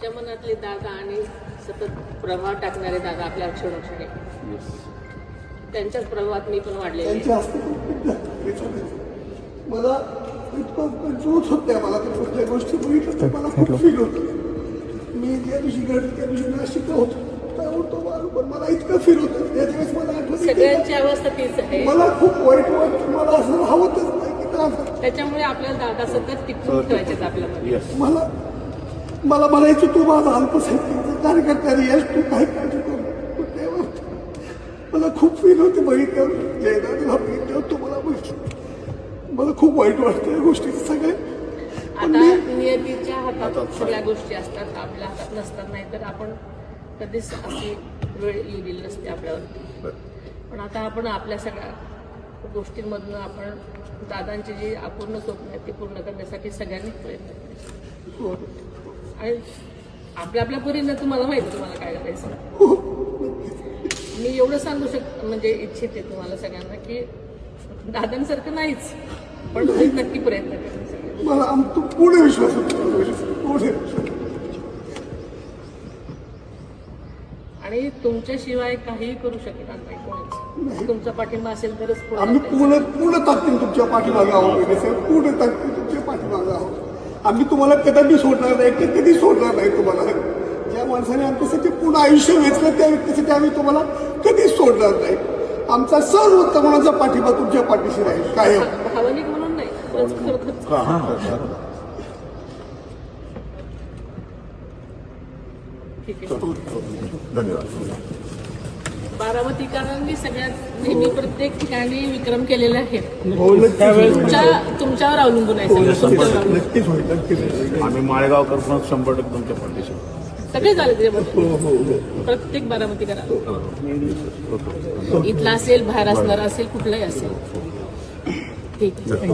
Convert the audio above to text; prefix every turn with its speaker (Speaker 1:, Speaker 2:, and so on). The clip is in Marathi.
Speaker 1: तुमच्या मनातले दादा आणि सतत प्रभाव टाकणारे दादा आपल्या क्षणोक्षणी त्यांच्याच प्रभावात मी पण वाढले.
Speaker 2: त्यांच्या हस्ते मला इतकं कन्फ्यूज होत नाही. मला ते कुठल्या गोष्टी बघितलं तर मला खूप फील होतं. मी ज्या दिवशी घडलं त्या दिवशी नाशिकला होतो त्यावर पण मला इतकं फील होतं. या दिवस मला आठवत
Speaker 1: सगळ्यांची अवस्था तीच आहे.
Speaker 2: मला खूप वाईट वाटतं. मला असं राहतच नाही की का
Speaker 1: त्याच्यामुळे आपल्याला दादा सतत टिकवून ठेवायचे आपल्यामध्ये.
Speaker 2: मला म्हणायचं तू माझा अल्पसाहित्याचा कार्यकर्ता यश तू काही काळजी करू. मला खूप फील होते बघितलं जयदाला बघितलं तुम्हाला बघितलं मला खूप वाईट वाटतं या गोष्टीचं सगळे.
Speaker 1: आता नियतीच्या हातात सगळ्या गोष्टी असतात आपल्या हातात नसतात. नाही तर आपण कधीच अशी वेळ येऊ दिली नसते आपल्यावर. पण आता आपण आपल्या सगळ्या गोष्टींमधून आपण दादांची जी अपूर्ण स्वप्न आहेत ती पूर्ण करण्यासाठी सगळ्यांनी प्रयत्न करायचे. आणि आपल्या आपल्या परीनं तुम्हाला माहिती तुम्हाला काय करायचं. मी एवढं सांगू म्हणजे इच्छिते तुम्हाला सगळ्यांना की दादांसारखं नाहीच पण नक्की प्रयत्न करण्यासाठी
Speaker 2: मला पूर्ण विश्वास होतो.
Speaker 1: आणि तुमच्याशिवाय काहीही करू शकणार नाही कोणीच. तुमचा पाठिंबा असेल तरच
Speaker 2: आम्ही पूर्ण ताकदीने तुमच्या पाठीमागे आहोत. पूर्ण ताकदीने तुमच्या पाठीमागे आहोत. आम्ही तुम्हाला कधी सोडणार नाही. कधी सोडणार नाही तुम्हाला. ज्या माणसाने आमच्यासाठी पूर्ण आयुष्य वेचलं त्या व्यक्तीसाठी आम्ही तुम्हाला कधीच सोडणार नाही. आमचा सर्वोत्तमाचा पाठिंबा तुमच्या पाठीशी राहील काय.
Speaker 1: भावनिक म्हणून नाही ठीक आहे.
Speaker 3: धन्यवाद.
Speaker 1: बारामतीकरांनी सगळ्यात नेहमी प्रत्येक ठिकाणी विक्रम केलेले आहेत. तुमच्यावर अवलंबून आहे
Speaker 2: नक्कीच होईल. नक्कीच
Speaker 3: आम्ही माळेगावकर पण 100% तुमच्या पाठीशी.
Speaker 1: सगळे झाले त्याच्यामध्ये प्रत्येक बारामतीकरा इथला असेल बाहेर असणार असेल कुठलाही असेल. ठीक आहे.